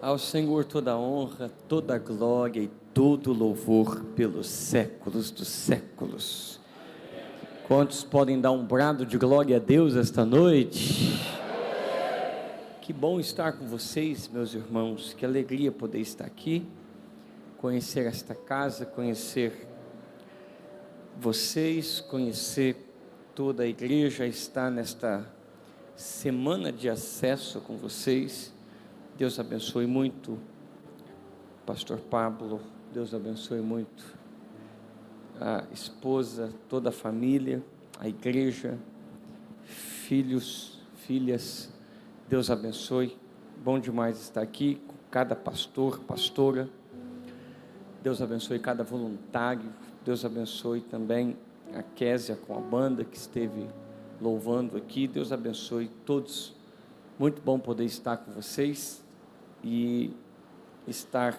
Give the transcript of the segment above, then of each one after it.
Ao Senhor toda a honra, toda a glória e todo o louvor pelos séculos dos séculos. Quantos podem dar um brado de glória a Deus esta noite? Que bom estar com vocês, meus irmãos. Que alegria poder estar aqui, conhecer esta casa, conhecer vocês, conhecer toda a igreja, estar nesta semana de acesso com vocês. Deus abençoe muito, pastor Pablo. Deus abençoe muito a esposa, toda a família, a igreja, filhos, filhas. Deus abençoe. Bom demais estar aqui com cada pastor, pastora. Deus abençoe cada voluntário. Deus abençoe também a Késia com a banda que esteve louvando aqui. Deus abençoe todos. Muito bom poder estar com vocês e estar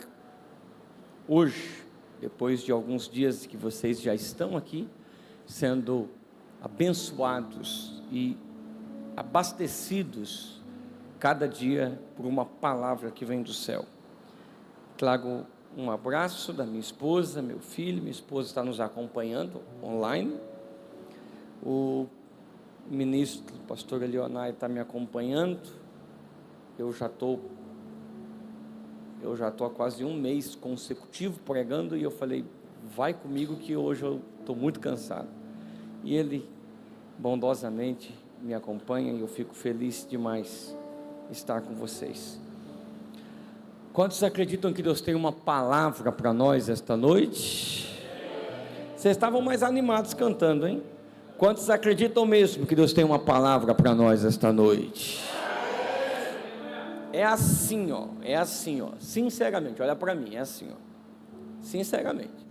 hoje, depois de alguns dias que vocês já estão aqui, sendo abençoados e abastecidos cada dia por uma palavra que vem do céu. Trago um abraço da minha esposa, meu filho. Minha esposa está nos acompanhando online. O ministro, o pastor Leonardo, está me acompanhando. Eu já estou há quase um mês consecutivo pregando, e eu falei, vai comigo que hoje eu estou muito cansado. E ele bondosamente me acompanha, e eu fico feliz demais estar com vocês. Quantos acreditam que Deus tem uma palavra para nós esta noite? Vocês estavam mais animados cantando, hein? Quantos acreditam mesmo que Deus tem uma palavra para nós esta noite? É assim, ó, sinceramente, olha para mim, é assim, ó, sinceramente,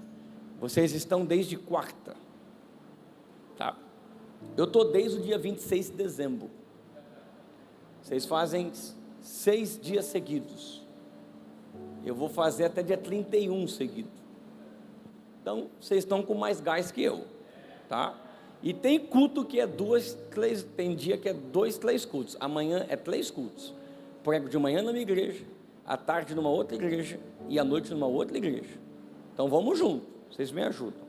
vocês estão desde quarta, tá? Eu estou desde o dia 26 de dezembro, vocês fazem 6 dias seguidos, eu vou fazer até dia 31 seguido, então vocês estão com mais gás que eu, tá? E tem culto que é 2, 3, tem dia que é 2, 3 cultos, amanhã é 3 cultos, prego de manhã na minha igreja, à tarde numa outra igreja e à noite numa outra igreja. Então vamos junto, vocês me ajudam.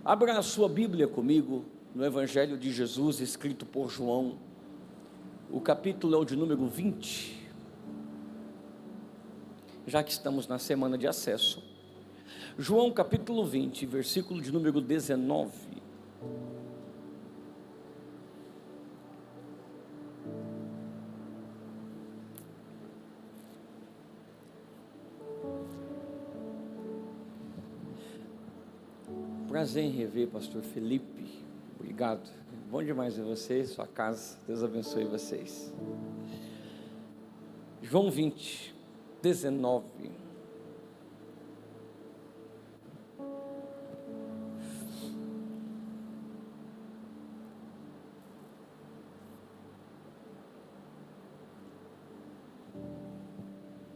Abra a sua Bíblia comigo no Evangelho de Jesus, escrito por João. O capítulo é o de número 20. Já que estamos na semana de acesso. João capítulo 20, versículo de número 19. Prazer em rever, pastor Felipe. Obrigado. Bom demais ver vocês, sua casa. Deus abençoe vocês. João 20, 19.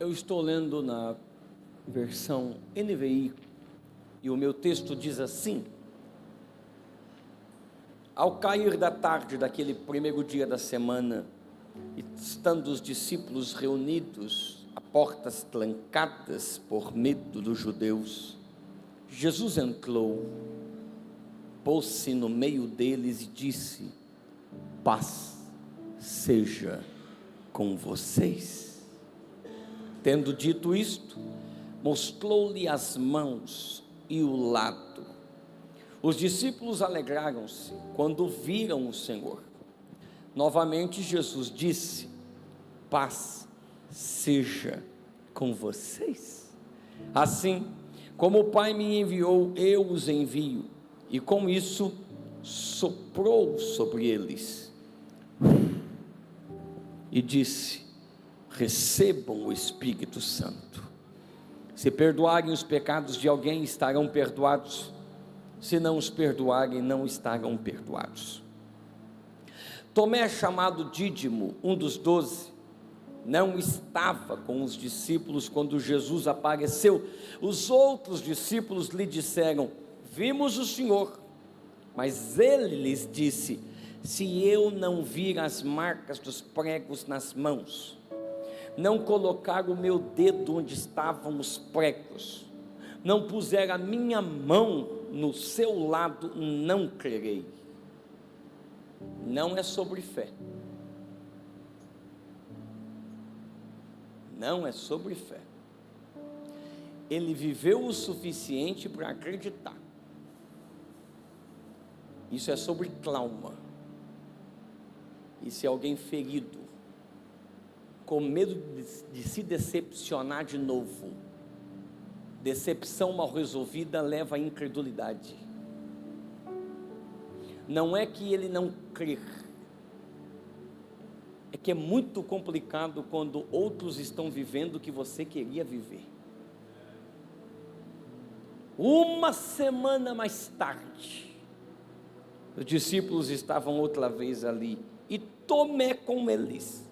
Eu estou lendo na versão NVI. E o meu texto diz assim: ao cair da tarde daquele primeiro dia da semana, estando os discípulos reunidos, a portas trancadas por medo dos judeus, Jesus entrou, pôs-se no meio deles e disse: paz seja com vocês. Tendo dito isto, mostrou-lhe as mãos e o lado. Os discípulos alegraram-se quando viram o Senhor. Novamente Jesus disse: paz seja com vocês. Assim como o Pai me enviou, eu os envio. E com isso soprou sobre eles e disse: recebam o Espírito Santo. Se perdoarem os pecados de alguém, estarão perdoados. Se não os perdoarem, não estarão perdoados. Tomé, chamado Dídimo, um dos 12, não estava com os discípulos quando Jesus apareceu. Os outros discípulos lhe disseram: vimos o Senhor. Mas ele lhes disse: se eu não vir as marcas dos pregos nas mãos, não colocar o meu dedo onde estavam os pregos, não puser a minha mão no seu lado, não crerei. Não é sobre fé, não é sobre fé. Ele viveu o suficiente para acreditar. Isso é sobre trauma. Isso é alguém ferido, com medo de se decepcionar de novo. Decepção mal resolvida leva à incredulidade. Não é que ele não crer, é que é muito complicado quando outros estão vivendo o que você queria viver. Uma semana mais tarde, os discípulos estavam outra vez ali, e Tomé com eles.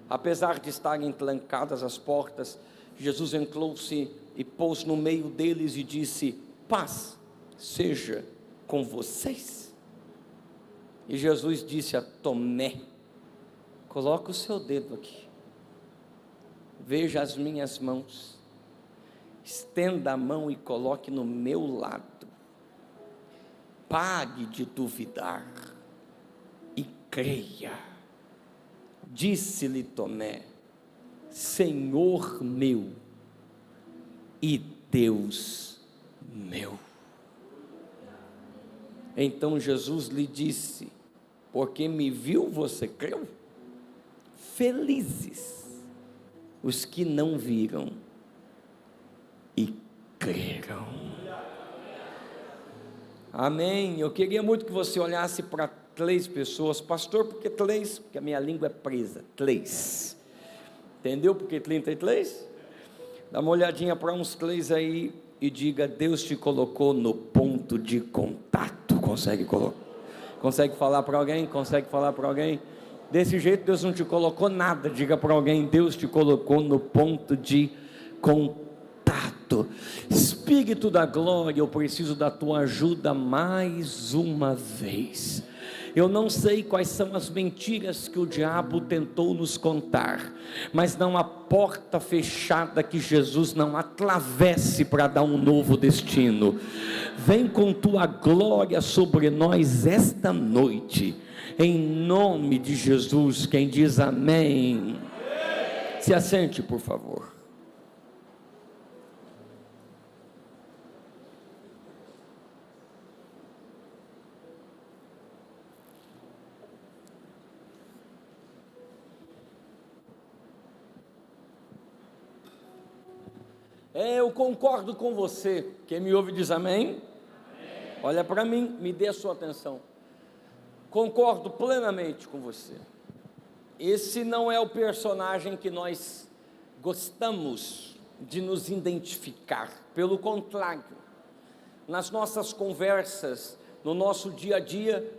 Apesar de estarem trancadas as portas, Jesus entrou-se e pôs no meio deles e disse: paz seja com vocês. E Jesus disse a Tomé: coloca o seu dedo aqui, veja as minhas mãos, estenda a mão e coloque no meu lado, pare de duvidar e creia. Disse-lhe Tomé: Senhor meu e Deus meu. Então Jesus lhe disse: porque me viu, você creu? Felizes os que não viram e creram. Amém. Eu queria muito que você olhasse para 3 pessoas, pastor, porque 3? Porque a minha língua é presa. 3. Entendeu porque 33? Dá uma olhadinha para uns 3 aí e diga: Deus te colocou no ponto de contato. Consegue falar para alguém? Consegue falar para alguém? Desse jeito Deus não te colocou nada. Diga para alguém: Deus te colocou no ponto de contato. Espírito da glória, eu preciso da tua ajuda mais uma vez. Eu não sei quais são as mentiras que o diabo tentou nos contar, mas não há porta fechada que Jesus não atravesse para dar um novo destino. Vem com tua glória sobre nós esta noite, em nome de Jesus. Quem diz amém? Se assente, por favor. Eu concordo com você. Quem me ouve diz amém? Amém. Olha para mim, me dê a sua atenção. Concordo plenamente com você. Esse não é o personagem que nós gostamos de nos identificar. Pelo contrário, nas nossas conversas, no nosso dia a dia,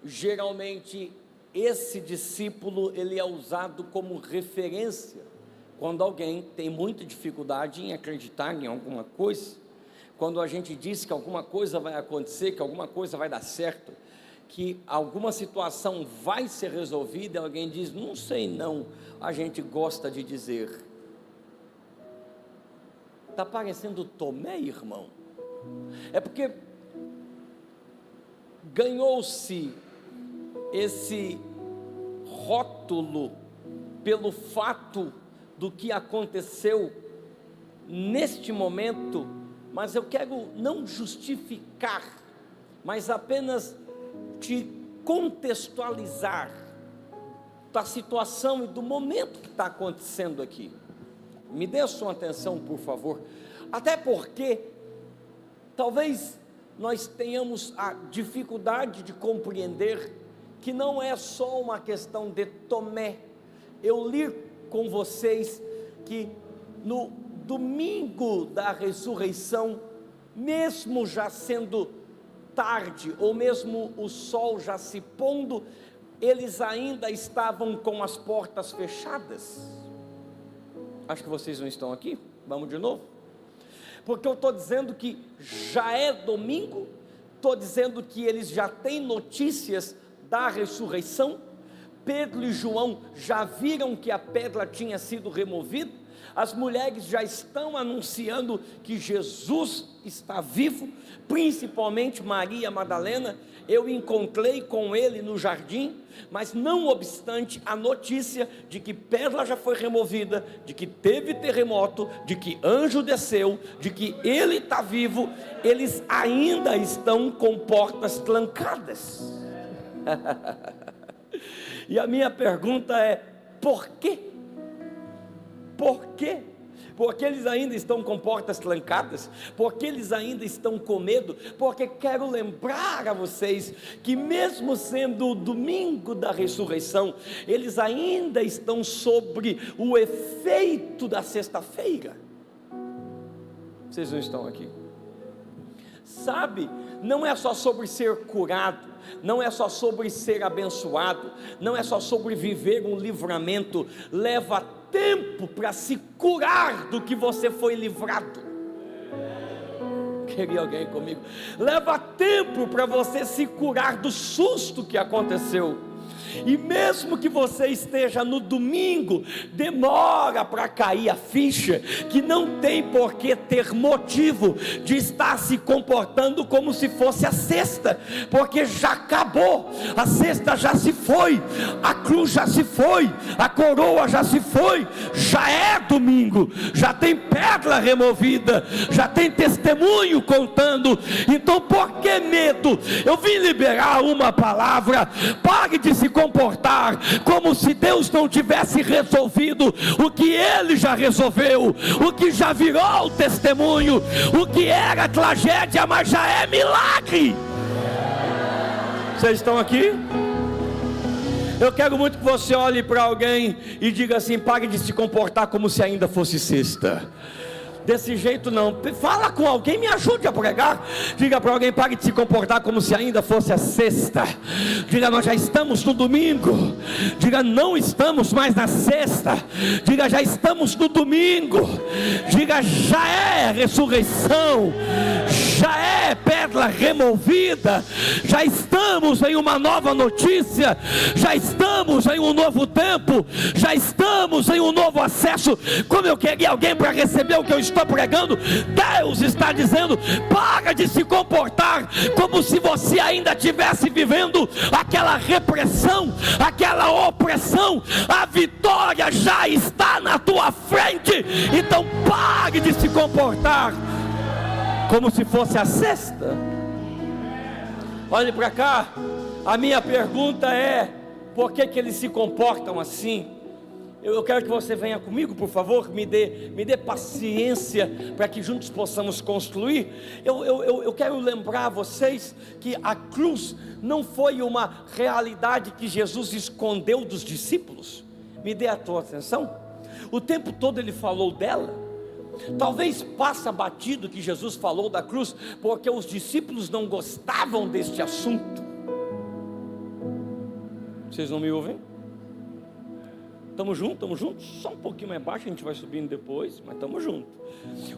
geralmente esse discípulo ele é usado como referência quando alguém tem muita dificuldade em acreditar em alguma coisa, quando a gente diz que alguma coisa vai acontecer, que alguma coisa vai dar certo, que alguma situação vai ser resolvida, e alguém diz: não sei não, a gente gosta de dizer. Está parecendo Tomé, irmão? É porque ganhou-se esse rótulo pelo fato do que aconteceu neste momento, mas eu quero não justificar, mas apenas te contextualizar da situação e do momento que está acontecendo aqui. Me dê a sua atenção, por favor, até porque talvez nós tenhamos a dificuldade de compreender que não é só uma questão de Tomé. Eu li com vocês que no domingo da ressurreição, mesmo já sendo tarde, ou mesmo o sol já se pondo, eles ainda estavam com as portas fechadas. Acho que vocês não estão aqui. Vamos de novo? Porque eu estou dizendo que já é domingo, estou dizendo que eles já têm notícias da ressurreição, Pedro e João já viram que a pedra tinha sido removida, as mulheres já estão anunciando que Jesus está vivo, principalmente Maria Madalena. Eu encontrei com ele no jardim, mas não obstante a notícia de que pedra já foi removida, de que teve terremoto, de que anjo desceu, de que ele está vivo, eles ainda estão com portas trancadas. E a minha pergunta é: por quê? Por quê? Porque eles ainda estão com portas trancadas? Porque eles ainda estão com medo? Porque quero lembrar a vocês que mesmo sendo o domingo da ressurreição, eles ainda estão sobre o efeito da sexta-feira. Vocês não estão aqui? Sabe, não é só sobre ser curado, não é só sobre ser abençoado, não é só sobre viver um livramento. Leva tempo para se curar do que você foi livrado. Queria alguém comigo? Leva tempo para você se curar do susto que aconteceu. E mesmo que você esteja no domingo, demora para cair a ficha que não tem por que ter motivo de estar se comportando como se fosse a sexta, porque já acabou, a sexta já se foi, a cruz já se foi, a coroa já se foi, já é domingo, já tem pedra removida, já tem testemunho contando. Então por que medo? Eu vim liberar uma palavra: pare de se comportar como se Deus não tivesse resolvido o que Ele já resolveu, o que já virou testemunho, o que era tragédia, mas já é milagre. Vocês estão aqui? Eu quero muito que você olhe para alguém e diga assim: pare de se comportar como se ainda fosse sexta. Desse jeito não. Fala com alguém, me ajude a pregar. Diga para alguém: pare de se comportar como se ainda fosse a sexta. Diga: nós já estamos no domingo. Diga: não estamos mais na sexta. Diga: já estamos no domingo. Diga: já é ressurreição, já é pedra removida, já estamos em uma nova notícia, já estamos em um novo tempo, já estamos em um novo acesso. Como eu queria alguém para receber o que eu estou pregando. Deus está dizendo: para de se comportar como se você ainda estivesse vivendo aquela repressão, aquela opressão. A vitória já está na tua frente. Então pare de se comportar como se fosse a sexta. Olhe para cá. A minha pergunta é: por que eles se comportam assim? Eu quero que você venha comigo, por favor, me dê paciência para que juntos possamos construir. Eu quero lembrar a vocês que a cruz não foi uma realidade que Jesus escondeu dos discípulos. Me dê a tua atenção. O tempo todo ele falou dela. Talvez passa batido que Jesus falou da cruz, porque os discípulos não gostavam deste assunto. Vocês não me ouvem? Estamos juntos? Só um pouquinho mais baixo, a gente vai subindo depois, mas estamos juntos.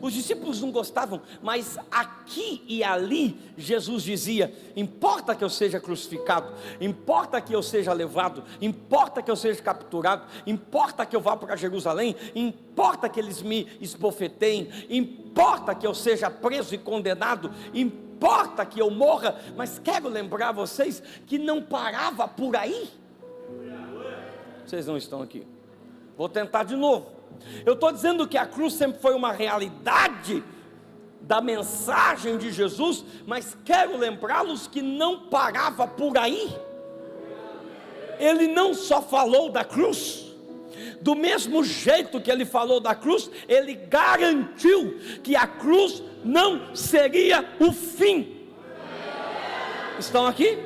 Os discípulos não gostavam, mas aqui e ali Jesus dizia: importa que eu seja crucificado, importa que eu seja levado, importa que eu seja capturado, importa que eu vá para Jerusalém, importa que eles me esbofeteiem, importa que eu seja preso e condenado, importa que eu morra. Mas quero lembrar vocês que não parava por aí. Vocês não estão aqui. Vou tentar de novo. Eu estou dizendo que a cruz sempre foi uma realidade da mensagem de Jesus, mas quero lembrá-los que não parava por aí. Ele não só falou da cruz, do mesmo jeito que ele falou da cruz, ele garantiu que a cruz não seria o fim. Estão aqui?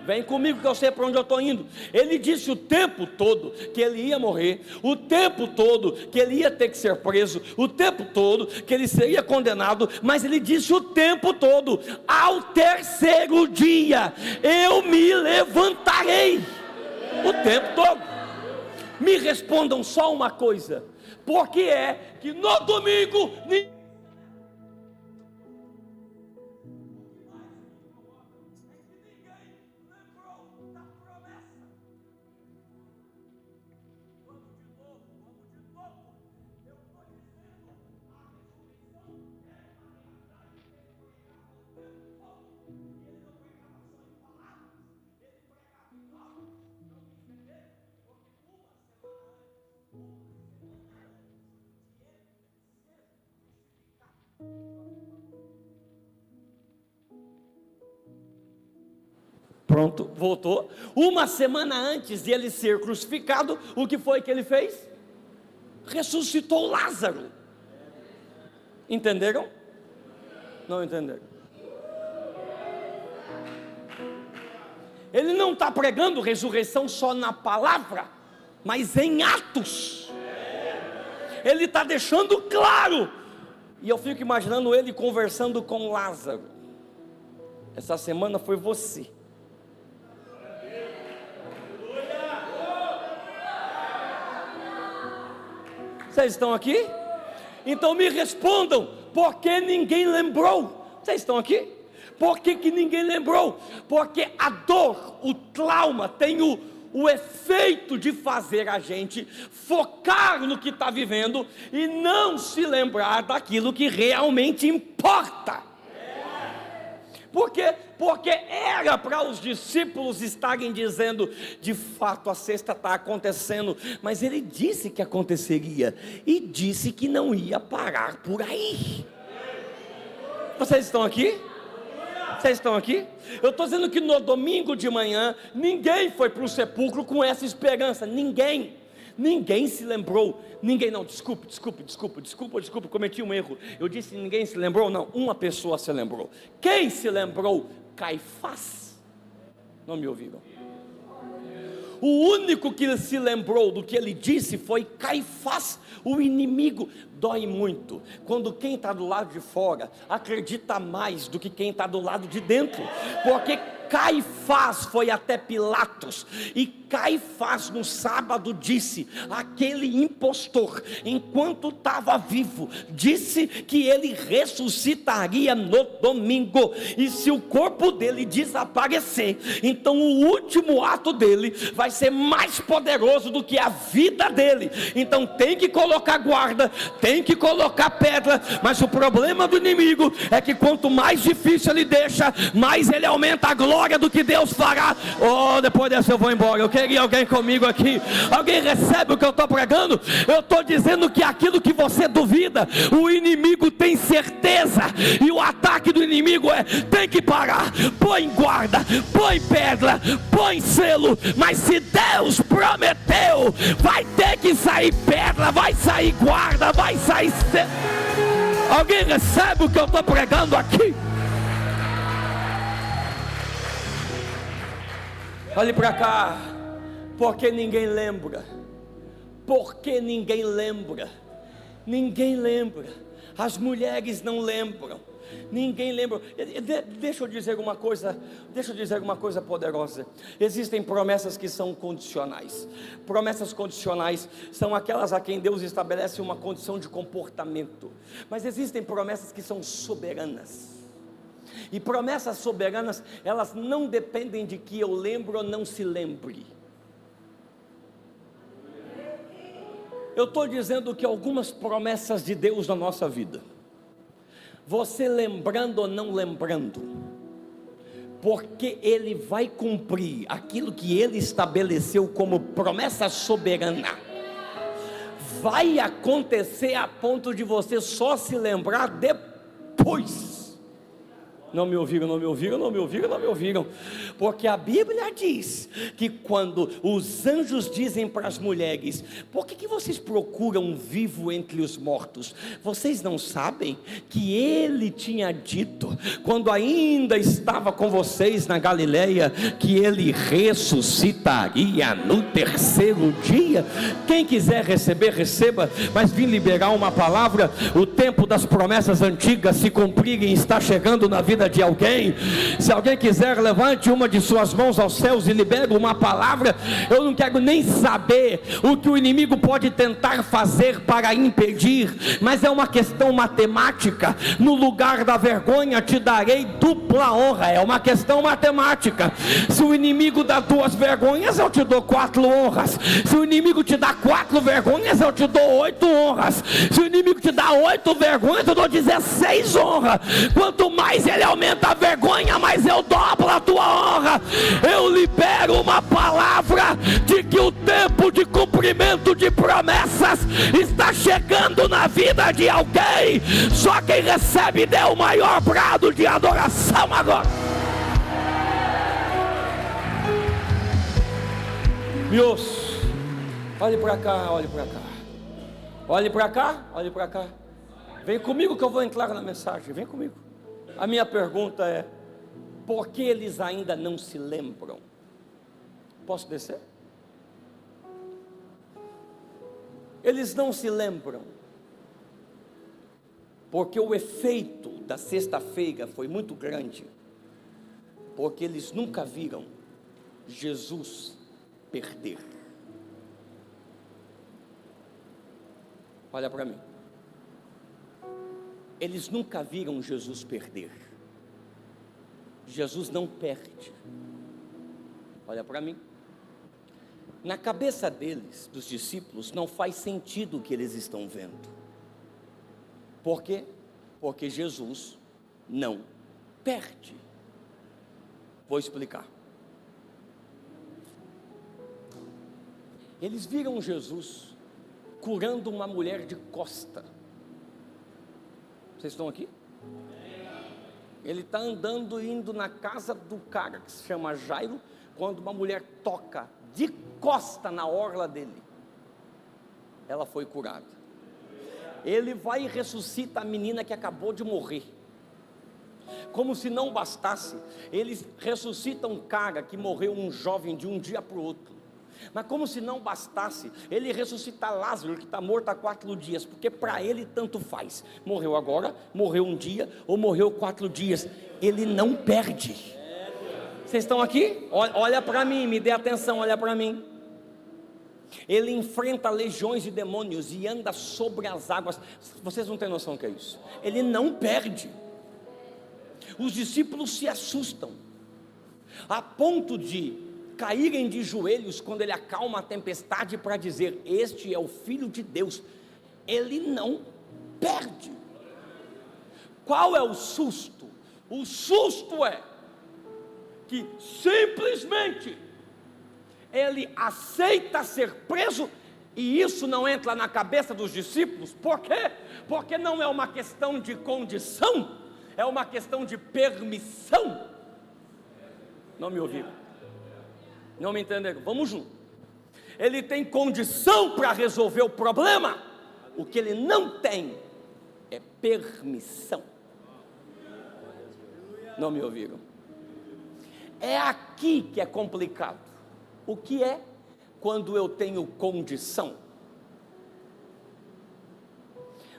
Vem comigo que eu sei para onde eu estou indo. Ele disse o tempo todo que ele ia morrer, o tempo todo que ele ia ter que ser preso, o tempo todo que ele seria condenado, mas ele disse o tempo todo: ao terceiro dia eu me levantarei. O tempo todo. Me respondam só uma coisa: por que é que no domingo Pronto, voltou. Uma semana antes de ele ser crucificado, o que foi que ele fez? Ressuscitou Lázaro. Entenderam? Não entenderam? Ele não está pregando ressurreição só na palavra, mas em atos. Ele está deixando claro. E eu fico imaginando ele conversando com Lázaro. Essa semana foi você. Vocês estão aqui? Então me respondam, por que ninguém lembrou? Vocês estão aqui? Por que ninguém lembrou? Porque a dor, o trauma tem o efeito de fazer a gente focar no que está vivendo e não se lembrar daquilo que realmente importa. Porque era para os discípulos estarem dizendo, de fato a sexta está acontecendo, mas ele disse que aconteceria, e disse que não ia parar por aí. Vocês estão aqui? Vocês estão aqui? Eu estou dizendo que no domingo de manhã, ninguém foi para o sepulcro com essa esperança, ninguém se lembrou, desculpa, cometi um erro, eu disse ninguém se lembrou, não, uma pessoa se lembrou. Quem se lembrou? Caifás. Não me ouviram? O único que se lembrou do que ele disse foi Caifás, o inimigo. Dói muito quando quem está do lado de fora acredita mais do que quem está do lado de dentro, porque Caifás foi até Pilatos, e Caifás no sábado disse, aquele impostor, enquanto estava vivo, disse que ele ressuscitaria no domingo, e se o corpo dele desaparecer, então o último ato dele vai ser mais poderoso do que a vida dele. Então tem que colocar guarda, tem que colocar pedra, mas o problema do inimigo é que quanto mais difícil ele deixa, mais ele aumenta a glória do que Deus fará. Oh, depois dessa eu vou embora. Eu queria alguém comigo aqui. Alguém recebe o que eu estou pregando? Eu estou dizendo que aquilo que você duvida, o inimigo tem certeza, e o ataque do inimigo tem que parar. Põe guarda, põe pedra, põe selo, mas se Deus prometeu, vai ter que sair pedra, vai sair guarda, vai sair selo. Alguém recebe o que eu estou pregando aqui? Olhe para cá. Porque ninguém lembra. Porque ninguém lembra. Ninguém lembra. As mulheres não lembram. Ninguém lembra. Deixa eu dizer uma coisa poderosa. Existem promessas que são condicionais. Promessas condicionais são aquelas a quem Deus estabelece uma condição de comportamento. Mas existem promessas que são soberanas. E promessas soberanas, elas não dependem de que eu lembre ou não se lembre. Eu estou dizendo que algumas promessas de Deus na nossa vida, você lembrando ou não lembrando, porque Ele vai cumprir aquilo que Ele estabeleceu como promessa soberana, vai acontecer a ponto de você só se lembrar depois. Não me ouviram, porque a Bíblia diz que quando os anjos dizem para as mulheres, por que vocês procuram um vivo entre os mortos? Vocês não sabem que Ele tinha dito, quando ainda estava com vocês na Galileia, que Ele ressuscitaria no terceiro dia? Quem quiser receber, receba, mas vim liberar uma palavra. O tempo das promessas antigas se cumprirem está chegando na vida de alguém. Se alguém quiser, levante uma de suas mãos aos céus e libere uma palavra. Eu não quero nem saber o que o inimigo pode tentar fazer para impedir, mas é uma questão matemática. No lugar da vergonha te darei dupla honra. É uma questão matemática. Se o inimigo dá 2 vergonhas, eu te dou 4 honras. Se o inimigo te dá 4 vergonhas, eu te dou 8 honras. Se o inimigo te dá 8 vergonhas, eu dou 16 honras. Quanto mais ele aumenta a vergonha, mais eu dobro a tua honra. Eu libero uma palavra de que o tempo de cumprimento de promessas está chegando na vida de alguém. Só quem recebe dê o maior brado de adoração agora. Me ouça. Olhe para cá, olhe para cá. Olhe para cá, olhe para cá. Vem comigo que eu vou entrar na mensagem. Vem comigo. A minha pergunta é: por que eles ainda não se lembram? Posso descer? Eles não se lembram porque o efeito da sexta-feira foi muito grande, porque eles nunca viram Jesus perder. Olha para mim. Eles nunca viram Jesus perder. Jesus não perde. Olha para mim. Na cabeça deles, dos discípulos, não faz sentido o que eles estão vendo. Por quê? Porque Jesus não perde. Vou explicar. Eles viram Jesus curando uma mulher de costa. Vocês estão aqui? Ele está andando, indo na casa do cara que se chama Jairo, quando uma mulher toca de costa na orla dele, ela foi curada. Ele vai e ressuscita a menina que acabou de morrer. Como se não bastasse, eles ressuscitam um cara que morreu, um jovem, de um dia para o outro. Mas como se não bastasse, ele ressuscita Lázaro, que está morto há 4 dias, porque para ele tanto faz, morreu agora, morreu um dia, ou morreu 4 dias, ele não perde. Vocês estão aqui? Olha para mim, me dê atenção, olha para mim. Ele enfrenta legiões de demônios e anda sobre as águas. Vocês não têm noção do que é isso. Ele não perde. Os discípulos se assustam, a ponto de caírem de joelhos quando ele acalma a tempestade para dizer: este é o Filho de Deus. Ele não perde. Qual é o susto? O susto é que simplesmente ele aceita ser preso, e isso não entra na cabeça dos discípulos. Por quê? Porque não é uma questão de condição, é uma questão de permissão. Não me ouviram? Não me entenderam? Vamos junto. Ele tem condição para resolver o problema. O que ele não tem é permissão. Não me ouviram? É aqui que é complicado. O que é quando eu tenho condição?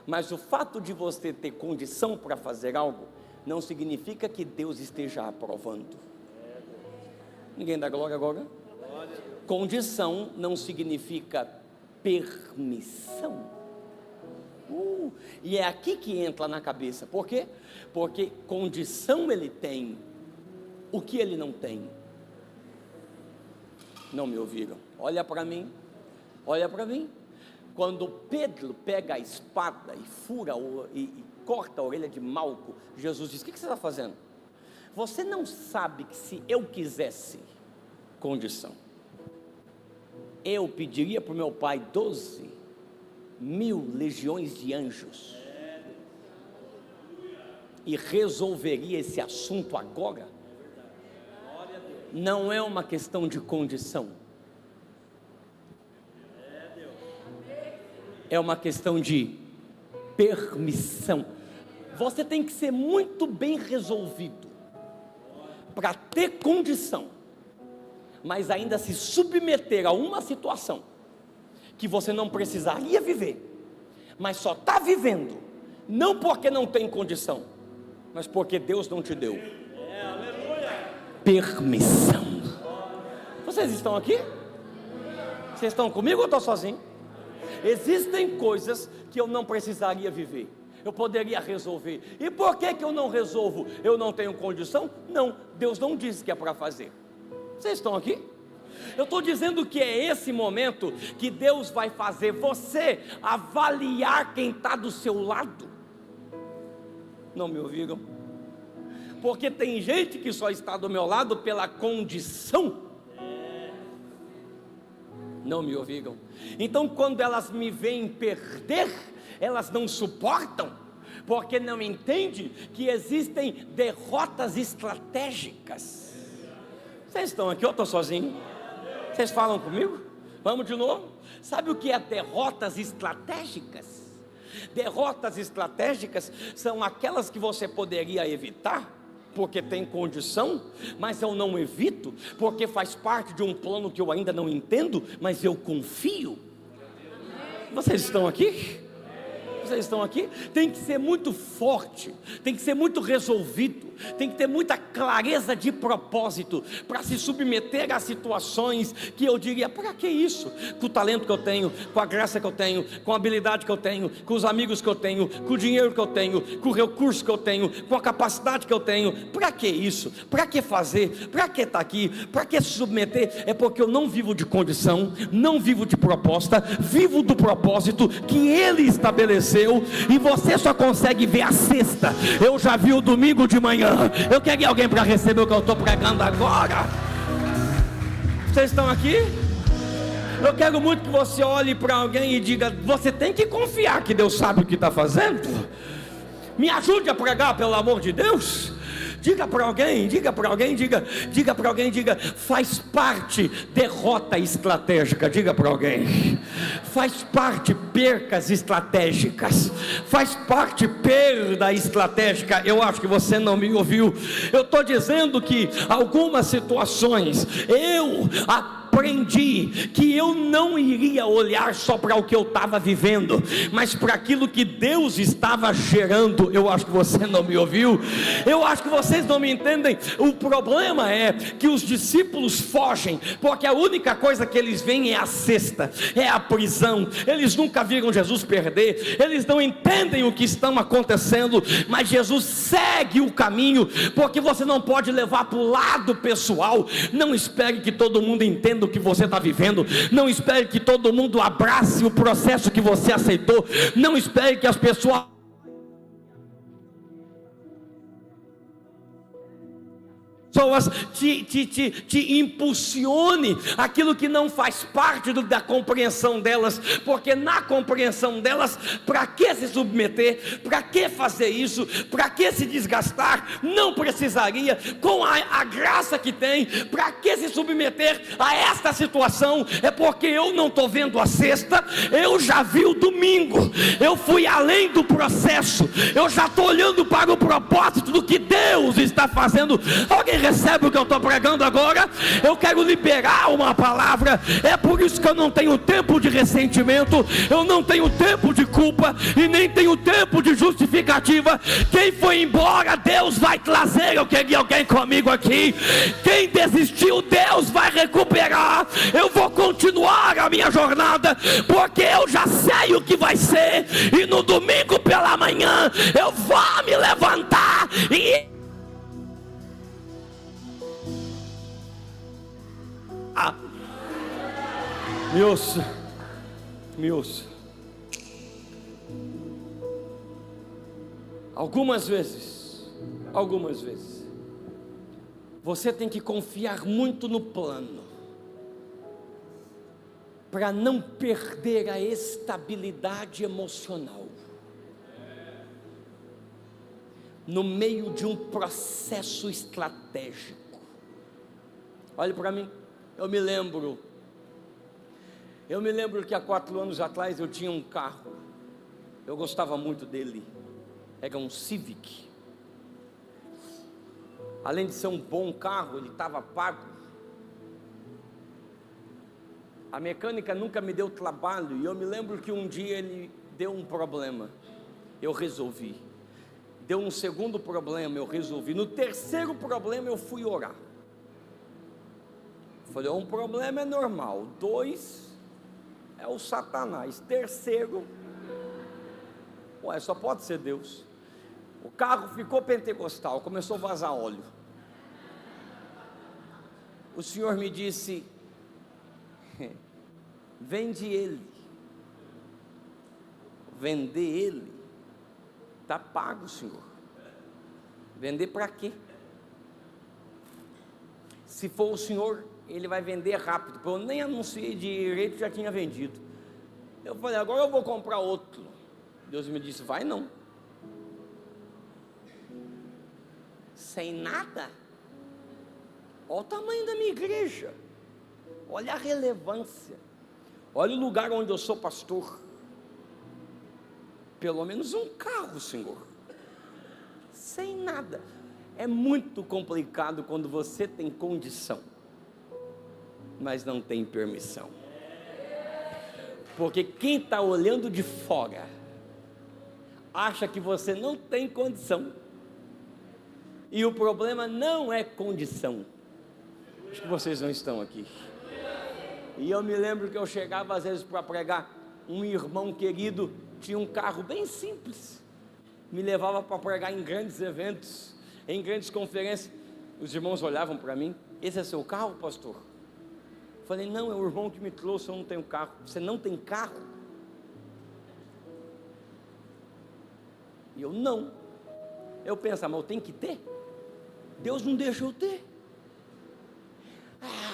Mas o fato de você ter condição para fazer algo não significa que Deus esteja aprovando. Ninguém dá glória agora? Condição não significa permissão. E é aqui que entra na cabeça. Por quê? Porque condição ele tem, o que ele não tem. Não me ouviram? Olha para mim. Olha para mim. Quando Pedro pega a espada e fura e corta a orelha de Malco, Jesus diz: o que você está fazendo? Você não sabe que se eu quisesse condição, eu pediria para o meu pai 12.000 legiões de anjos e resolveria esse assunto agora? Não é uma questão de condição, é uma questão de permissão. Você tem que ser muito bem resolvido para ter condição, mas ainda se submeter a uma situação que você não precisaria viver, mas só está vivendo, não porque não tem condição, mas porque Deus não te deu permissão. Vocês estão aqui? Vocês estão comigo ou eu estou sozinho? Existem coisas que eu não precisaria viver, eu poderia resolver. E por que eu não resolvo? Eu não tenho condição? Não, Deus não disse que é para fazer. Vocês estão aqui? Eu estou dizendo que é esse momento que Deus vai fazer você avaliar quem está do seu lado. Não me ouviram? Porque tem gente que só está do meu lado pela condição. Não me ouviram? Então quando elas me veem perder, elas não suportam, porque não entendem que existem derrotas estratégicas. Vocês estão aqui ou eu estou sozinho? Vocês falam comigo? Vamos de novo? Sabe o que é derrotas estratégicas? Derrotas estratégicas são aquelas que você poderia evitar, porque tem condição, mas eu não evito, porque faz parte de um plano que eu ainda não entendo, mas eu confio. Vocês estão aqui? Vocês estão aqui? Tem que ser muito forte, tem que ser muito resolvido, tem que ter muita clareza de propósito para se submeter a situações que eu diria: para que isso? Com o talento que eu tenho, com a graça que eu tenho, com a habilidade que eu tenho, com os amigos que eu tenho, com o dinheiro que eu tenho, com o recurso que eu tenho, com a capacidade que eu tenho, para que isso? Para que fazer? Para que estar aqui? Para que se submeter? É porque eu não vivo de condição, não vivo de proposta, vivo do propósito que Ele estabeleceu, e você só consegue ver a sexta. Eu já vi o domingo de manhã. Eu queria alguém para receber o que eu estou pregando agora. Vocês estão aqui? Eu quero muito que você olhe para alguém e diga: você tem que confiar que Deus sabe o que está fazendo. Me ajude a pregar, pelo amor de Deus. Diga para alguém, diga para alguém, diga para alguém, faz parte derrota estratégica. Diga para alguém, faz parte percas estratégicas, faz parte perda estratégica. Eu acho que você não me ouviu. Eu estou dizendo que algumas situações eu aprendi que eu não iria olhar só para o que eu estava vivendo, mas para aquilo que Deus estava gerando. Eu acho que você não me ouviu. Eu acho que vocês não me entendem. O problema é que os discípulos fogem, porque a única coisa que eles veem é a cesta, é a prisão. Eles nunca viram Jesus perder, eles não entendem o que estão acontecendo, mas Jesus segue o caminho, porque você não pode levar para o lado pessoal. Não espere que todo mundo entenda o que você está vivendo, não espere que todo mundo abrace o processo que você aceitou, não espere que as pessoas te impulsione aquilo que não faz parte da compreensão delas, porque na compreensão delas, para que se submeter, para que fazer isso, para que se desgastar? Não precisaria, com a graça que tem. Para que se submeter a esta situação? É porque eu não estou vendo a sexta, eu já vi o domingo, eu fui além do processo, eu já estou olhando para o propósito do que Deus está fazendo. Alguém recebe o que eu estou pregando agora? Eu quero liberar uma palavra. É por isso que eu não tenho tempo de ressentimento, eu não tenho tempo de culpa e nem tenho tempo de justificativa. Quem foi embora, Deus vai trazer. Eu queria alguém comigo aqui. Quem desistiu, Deus vai recuperar. Eu vou continuar a minha jornada, porque eu já sei o que vai ser, e no domingo pela manhã eu vou me levantar e me ouça. Algumas vezes, você tem que confiar muito no plano, para não perder a estabilidade emocional, no meio de um processo estratégico. Olhe para mim. Eu me lembro que há 4 anos atrás eu tinha um carro, eu gostava muito dele, era um Civic. Além de ser um bom carro, ele estava pago. A mecânica nunca me deu trabalho, e eu me lembro que um dia ele deu um problema, eu resolvi. Deu um segundo problema, eu resolvi. No terceiro problema eu fui orar. Falei: um problema é normal, 2 é o Satanás, terceiro, só pode ser Deus. O carro ficou pentecostal, começou a vazar óleo. O Senhor me disse: vende ele. Vender ele? Está pago, Senhor. Vender para quê? Se for o Senhor, Ele vai vender rápido, porque eu nem anunciei direito, já tinha vendido. Eu falei: agora eu vou comprar outro. Deus me disse: vai não. Sem nada? Olha o tamanho da minha igreja, Olha a relevância. Olha o lugar onde eu sou pastor. Pelo menos um carro, Senhor. Sem nada. É muito complicado quando você tem condição, mas não tem permissão. Porque quem está olhando de fora acha que você não tem condição. E o problema não é condição. Acho que vocês não estão aqui. E eu me lembro que eu chegava às vezes para pregar. Um irmão querido tinha um carro bem simples. Me levava para pregar em grandes eventos, em grandes conferências. Os irmãos olhavam para mim: esse é seu carro, pastor? Eu falei: não, é o irmão que me trouxe, eu não tenho carro. Você não tem carro? E eu: não. Eu penso: mas eu tenho que ter? Deus não deixa eu ter.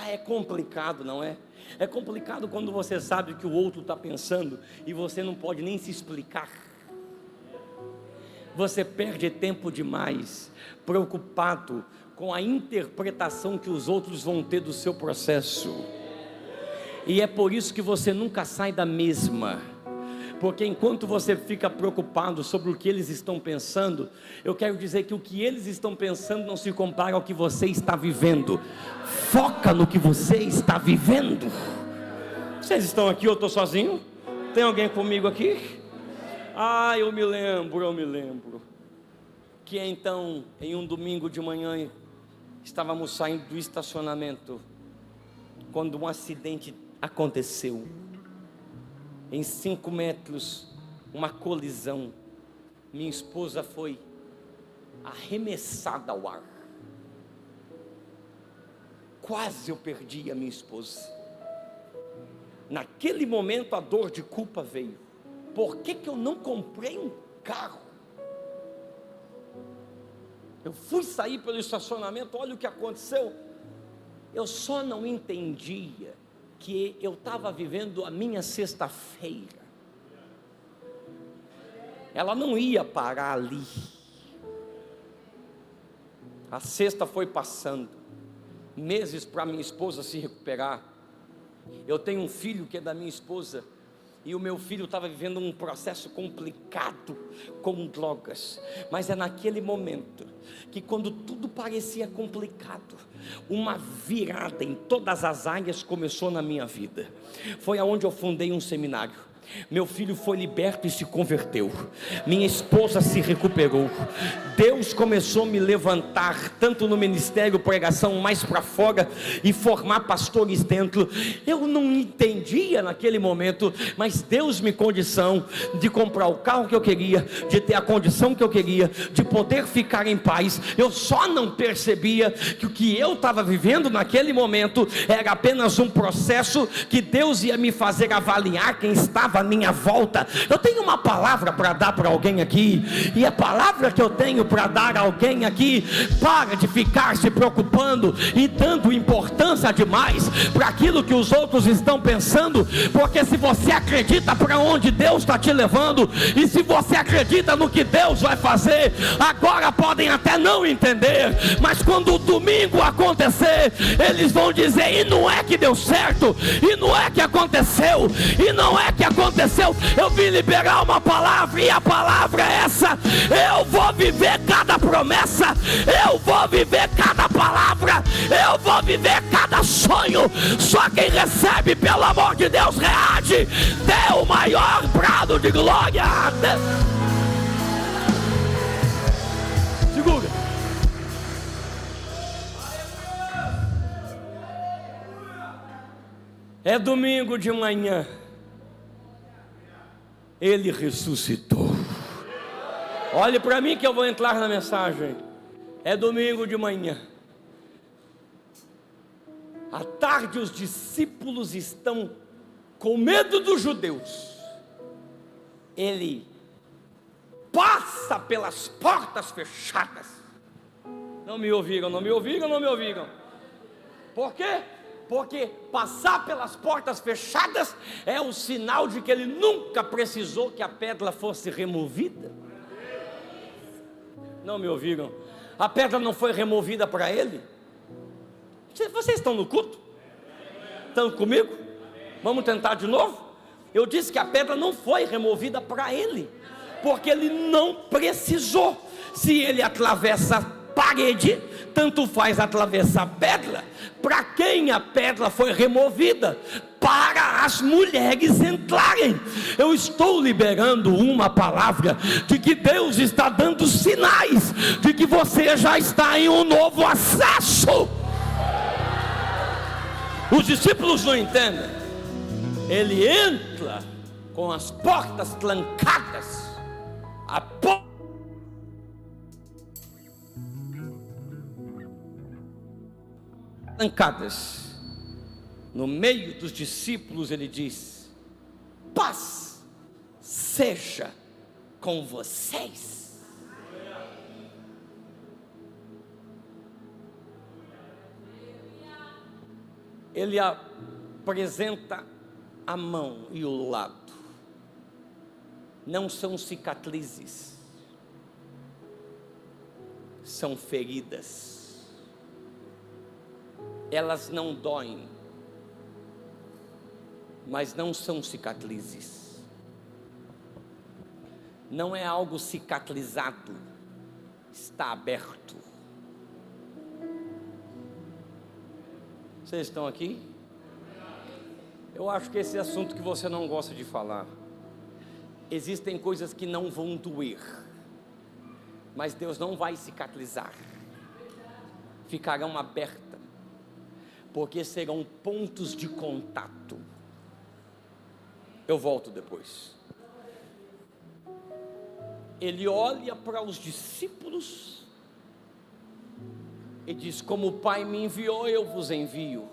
É complicado, não é? É complicado quando você sabe o que o outro está pensando e você não pode nem se explicar. Você perde tempo demais preocupado com a interpretação que os outros vão ter do seu processo. E é por isso que você nunca sai da mesma. Porque enquanto você fica preocupado sobre o que eles estão pensando, eu quero dizer que o que eles estão pensando não se compara ao que você está vivendo. Foca no que você está vivendo. Vocês estão aqui ou eu estou sozinho? Tem alguém comigo aqui? Eu me lembro que então, em um domingo de manhã, estávamos saindo do estacionamento, quando um acidente aconteceu. Em 5 metros, uma colisão. Minha esposa foi arremessada ao ar. Quase eu perdi a minha esposa. Naquele momento a dor de culpa veio. Por que eu não comprei um carro? Eu fui sair pelo estacionamento, olha o que aconteceu. Eu só não entendia que eu estava vivendo a minha sexta-feira. Ela não ia parar ali. A sexta foi passando, meses para minha esposa se recuperar. Eu tenho um filho que é da minha esposa, e o meu filho estava vivendo um processo complicado com drogas. Mas é naquele momento que, quando tudo parecia complicado, uma virada em todas as áreas começou na minha vida. Foi aonde eu fundei um seminário. Meu filho foi liberto e se converteu. Minha esposa se recuperou. Deus começou a me levantar, tanto no ministério, pregação mais para fora, e formar pastores dentro. Eu não entendia naquele momento, mas Deus me condição de comprar o carro que eu queria, de ter a condição que eu queria, de poder ficar em paz. Eu só não percebia que o que eu estava vivendo naquele momento era apenas um processo que Deus ia me fazer avaliar quem estava à minha volta. Eu tenho uma palavra para dar para alguém aqui, e a palavra que eu tenho para dar a alguém aqui: para de ficar se preocupando e dando importância demais para aquilo que os outros estão pensando, porque se você acredita para onde Deus está te levando, e se você acredita no que Deus vai fazer, agora podem até não entender, mas quando o domingo acontecer, eles vão dizer: e não é que deu certo, e não é que aconteceu, e não é que aconteceu. Eu vim liberar uma palavra, e a palavra é essa: eu vou viver cada promessa, eu vou viver cada palavra, eu vou viver cada sonho. Só quem recebe, pelo amor de Deus, reage, dê o maior brado de glória. Segura. É domingo de manhã, Ele ressuscitou. Olhe para mim que eu vou entrar na mensagem. É domingo de manhã. À tarde os discípulos estão com medo dos judeus. Ele passa pelas portas fechadas. Não me ouviram. Por quê? Porque passar pelas portas fechadas é o sinal de que ele nunca precisou que a pedra fosse removida. Não me ouviram? A pedra não foi removida para ele? Vocês estão no culto? Estão comigo? Vamos tentar de novo? Eu disse que a pedra não foi removida para ele, porque ele não precisou. Se ele atravessa a parede, tanto faz atravessar a pedra. Para quem a pedra foi removida? Para as mulheres entrarem. Eu estou liberando uma palavra de que Deus está dando sinais de que você já está em um novo acesso. Os discípulos não entendem. Ele entra com as portas trancadas, a porta trancadas. No meio dos discípulos ele diz: paz seja com vocês. Ele apresenta a mão e o lado. Não são cicatrizes, são feridas. Elas não doem, mas não são cicatrizes. Não é algo cicatrizado, está aberto. Vocês estão aqui? Eu acho que esse assunto que você não gosta de falar. Existem coisas que não vão doer, mas Deus não vai cicatrizar. Ficarão abertas, porque serão pontos de contato. Eu volto depois. Ele olha para os discípulos e diz: como o Pai me enviou, eu vos envio.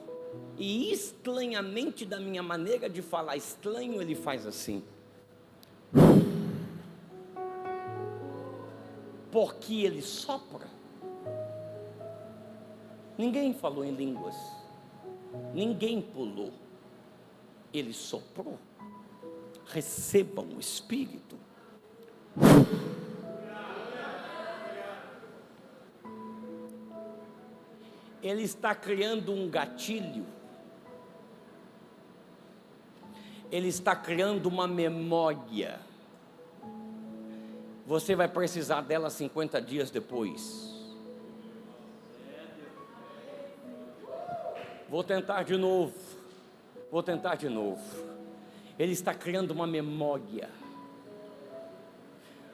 E estranhamente, da minha maneira de falar estranho, ele faz assim. Porque ele sopra. Ninguém falou em línguas, ninguém pulou, ele soprou. Recebam o Espírito. Ele está criando um gatilho. Ele está criando uma memória. Você vai precisar dela 50 dias depois. Vou tentar de novo. Ele está criando uma memória.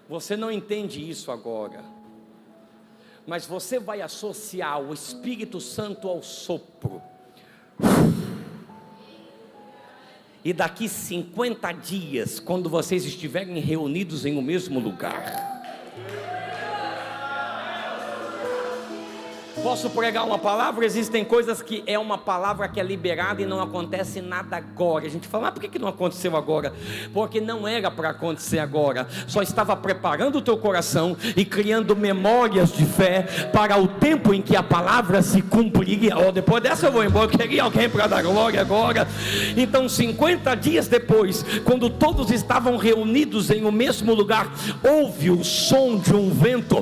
Você não entende isso agora, mas você vai associar o Espírito Santo ao sopro. E daqui 50 dias, quando vocês estiverem reunidos em um mesmo lugar, posso pregar uma palavra? Existem coisas que é uma palavra que é liberada e não acontece nada agora. A gente fala: mas por que não aconteceu agora? Porque não era para acontecer agora. Só estava preparando o teu coração e criando memórias de fé para o tempo em que a palavra se cumpriria. Depois dessa eu vou embora. Eu queria alguém para dar glória agora. Então 50 dias depois, quando todos estavam reunidos em um mesmo lugar, houve o som de um vento.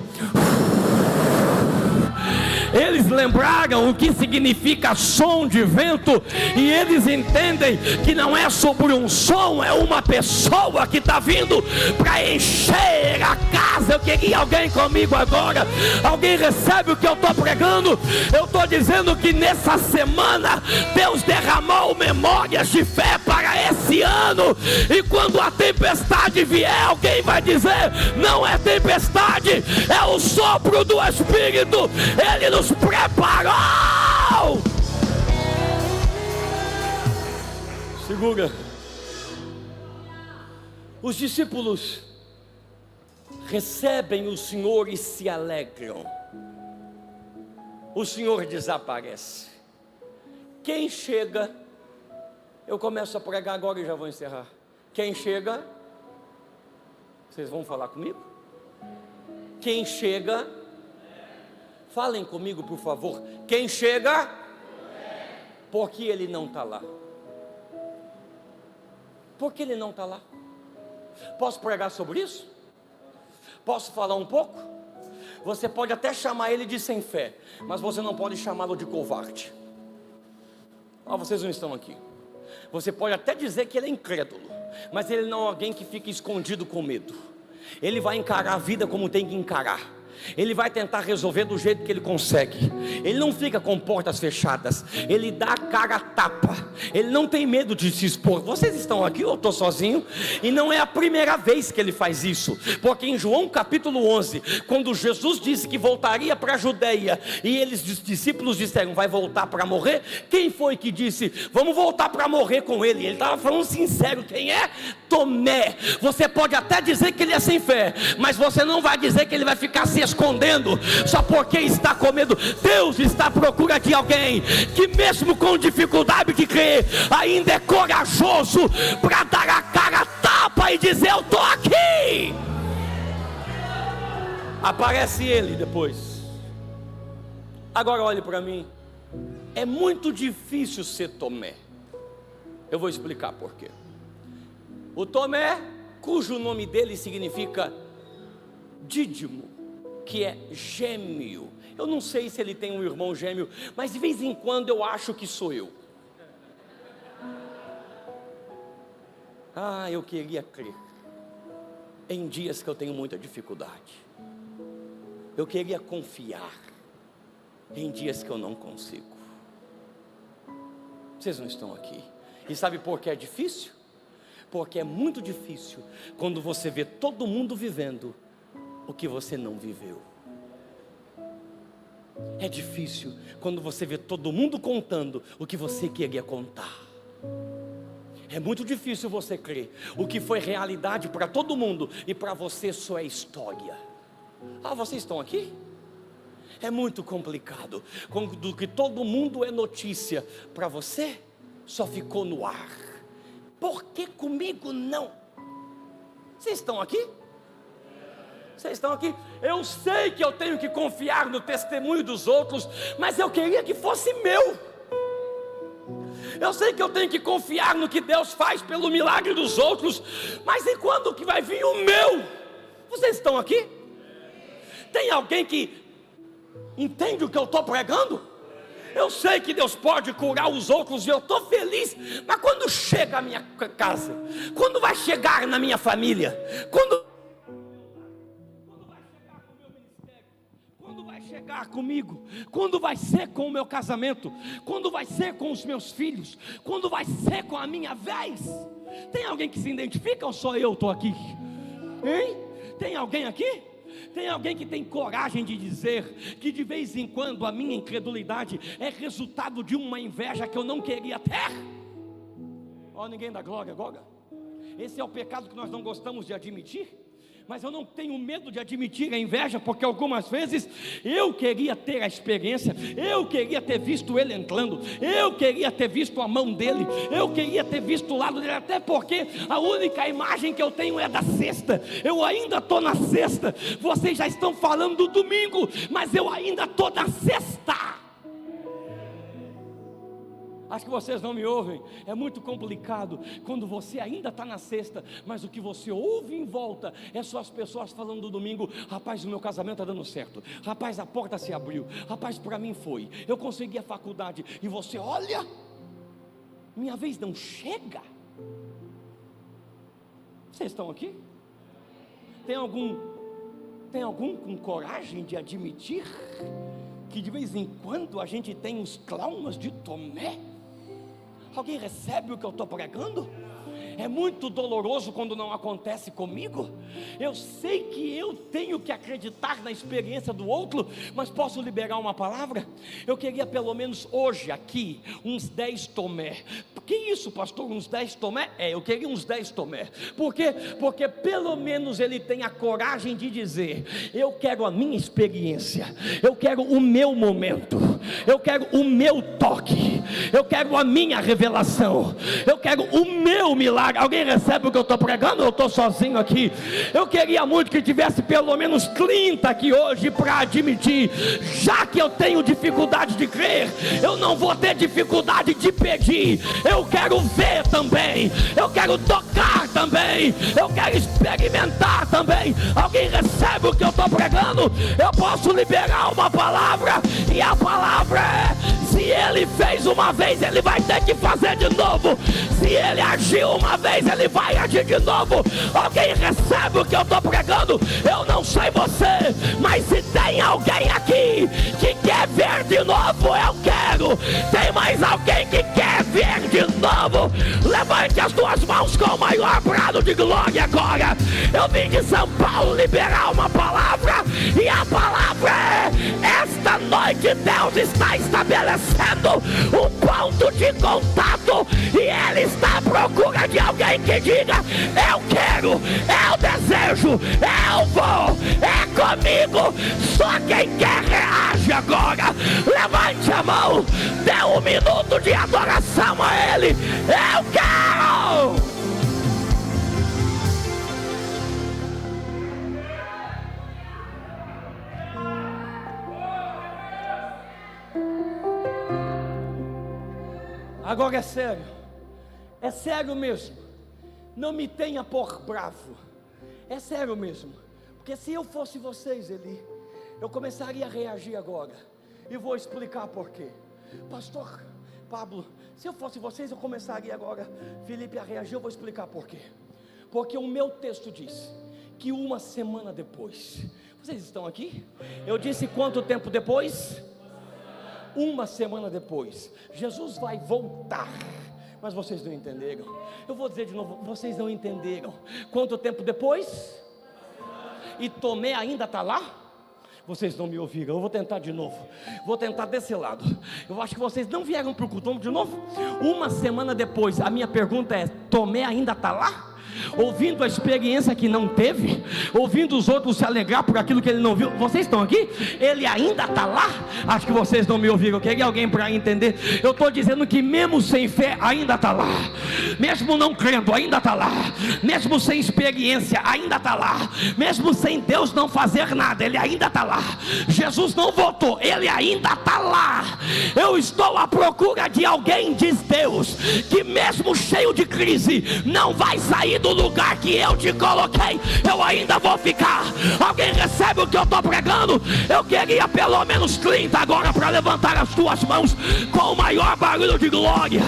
Eles lembraram o que significa som de vento, e eles entendem que não é sobre um som, é uma pessoa que está vindo para encher a casa. Eu queria alguém comigo agora. Alguém recebe o que eu estou pregando? Eu estou dizendo que nessa semana Deus derramou memórias de fé para esse ano, e quando a tempestade vier, alguém vai dizer: não é tempestade, é o sopro do Espírito. Ele nos preparou. Segura. Os discípulos recebem o Senhor e se alegram. O Senhor desaparece. Quem chega? Eu começo a pregar agora e já vou encerrar. Quem chega? Vocês vão falar comigo? Quem chega? Falem comigo, por favor. Quem chega? Por que ele não está lá? Por que ele não está lá? Posso pregar sobre isso? Posso falar um pouco? Você pode até chamar ele de sem fé, mas você não pode chamá-lo de covarde. Vocês não estão aqui. Você pode até dizer que ele é incrédulo, mas ele não é alguém que fica escondido com medo. Ele vai encarar a vida como tem que encarar. Ele vai tentar resolver do jeito que ele consegue. Ele não fica com portas fechadas. Ele dá a cara a tapa. Ele não tem medo de se expor. Vocês estão aqui ou eu estou sozinho? E não é a primeira vez que ele faz isso. Porque em João capítulo 11, quando Jesus disse que voltaria para a Judeia, e os discípulos disseram, vai voltar para morrer? Quem foi que disse, vamos voltar para morrer com ele? Ele estava falando sincero. Quem é? Tomé. Você pode até dizer que ele é sem fé, mas você não vai dizer que ele vai ficar se escondendo só porque está com medo. Deus está à procura de alguém que mesmo com dificuldade de crer, ainda é corajoso para dar a cara a tapa e dizer, eu estou aqui. Aparece ele depois. Agora olhe para mim. É muito difícil ser Tomé. Eu vou explicar por quê. O Tomé, cujo nome dele significa Dídimo, que é gêmeo. Eu não sei se ele tem um irmão gêmeo, mas de vez em quando eu acho que sou eu. Eu queria crer em dias que eu tenho muita dificuldade. Eu queria confiar em dias que eu não consigo. Vocês não estão aqui. E sabe por que é difícil? Porque é muito difícil quando você vê todo mundo vivendo o que você não viveu. É difícil quando você vê todo mundo contando o que você queria contar. É muito difícil você crer o que foi realidade para todo mundo e para você só é história. Vocês estão aqui? É muito complicado quando que todo mundo é notícia, para você só ficou no ar. Por que comigo não? Vocês estão aqui? Vocês estão aqui? Eu sei que eu tenho que confiar no testemunho dos outros, mas eu queria que fosse meu. Eu sei que eu tenho que confiar no que Deus faz pelo milagre dos outros, mas e quando que vai vir o meu? Vocês estão aqui? Tem alguém que entende o que eu estou pregando? Eu sei que Deus pode curar os outros e eu estou feliz, mas quando chega a minha casa, quando vai chegar na minha família, quando vai chegar no meu ministério, quando vai chegar comigo, quando vai ser com o meu casamento, quando vai ser com os meus filhos, quando vai ser com a minha vez? Tem alguém que se identifica ou só eu estou aqui? Hein? Tem alguém aqui? Tem alguém que tem coragem de dizer que de vez em quando a minha incredulidade é resultado de uma inveja que eu não queria ter? Ninguém dá glória agora. Esse é o pecado que nós não gostamos de admitir. Mas eu não tenho medo de admitir a inveja, porque algumas vezes eu queria ter a experiência, eu queria ter visto ele entrando, eu queria ter visto a mão dele, eu queria ter visto o lado dele, até porque a única imagem que eu tenho é da sexta. Eu ainda estou na sexta. Vocês já estão falando do domingo, mas eu ainda estou na sexta. Acho que vocês não me ouvem. É muito complicado quando você ainda está na sexta, mas o que você ouve em volta é só as pessoas falando do domingo. Rapaz, o meu casamento está dando certo. Rapaz, a porta se abriu. Rapaz, para mim foi. Eu consegui a faculdade. E você olha, minha vez não chega. Vocês estão aqui? Tem algum com coragem de admitir que de vez em quando a gente tem os traumas de Tomé? Alguém recebe o que eu estou pregando? É muito doloroso quando não acontece comigo. Eu sei que eu tenho que acreditar na experiência do outro, mas posso liberar uma palavra? Eu queria pelo menos hoje aqui uns 10 Tomé. Que isso, pastor? Uns 10 Tomé? Eu queria uns 10 Tomé. Por quê? Porque pelo menos ele tem a coragem de dizer: eu quero a minha experiência, eu quero o meu momento, eu quero o meu toque, eu quero a minha revelação, eu quero o meu milagre. Alguém recebe o que eu estou pregando? Eu estou sozinho aqui. Eu queria muito que tivesse pelo menos 30 aqui hoje para admitir: já que eu tenho dificuldade de crer, eu não vou ter dificuldade de pedir. Eu quero ver também, eu quero tocar também, eu quero experimentar também. Alguém recebe o que eu estou pregando? Eu posso liberar uma palavra, e a palavra é: se ele fez uma vez, ele vai ter que fazer de novo. Se ele agiu uma vez, ele vai agir de novo. Alguém recebe o que eu estou pregando? Eu não sei você, mas se tem alguém aqui que quer ver de novo, eu quero. Tem mais alguém que quer ver de novo? Levante as duas mãos com o maior brado de glória agora. Eu vim de São Paulo liberar uma palavra, e a palavra é: esta noite Deus está estabelecendo um ponto de contato, e Ele está à procura de alguém que diga: eu quero, eu desejo, eu vou, é comigo. Só quem quer reage agora. Levante a mão, dê um minuto de adoração a Ele. Eu quero. Agora é sério mesmo, não me tenha por bravo, é sério mesmo, porque se eu fosse vocês, Eli, eu começaria a reagir agora, e vou explicar por quê. Pastor Pablo, se eu fosse vocês, eu começaria agora, Felipe, a reagir. Eu vou explicar por quê. Porque o meu texto diz que uma semana depois, vocês estão aqui? Eu disse quanto tempo depois? Uma semana depois, Jesus vai voltar. Mas vocês não entenderam. Eu vou dizer de novo, vocês não entenderam. Quanto tempo depois? E Tomé ainda está lá? Vocês não me ouviram. Eu vou tentar de novo. Vou tentar desse lado. Eu acho que vocês não vieram para o culto. Vamos de novo? Uma semana depois, a minha pergunta é: Tomé ainda está lá? Ouvindo a experiência que não teve, ouvindo os outros se alegrar por aquilo que ele não viu. Vocês estão aqui? Ele ainda está lá? Acho que vocês não me ouviram. Eu queria alguém para entender. Eu estou dizendo que mesmo sem fé ainda está lá, mesmo não crendo ainda está lá, mesmo sem experiência ainda está lá, mesmo sem Deus não fazer nada, ele ainda está lá. Jesus não voltou, ele ainda está lá. Eu estou à procura de alguém, diz Deus, que mesmo cheio de crise, não vai sair do lugar que eu te coloquei. Eu ainda vou ficar. Alguém recebe o que eu estou pregando? Eu queria pelo menos 30 agora para levantar as tuas mãos com o maior barulho de glória.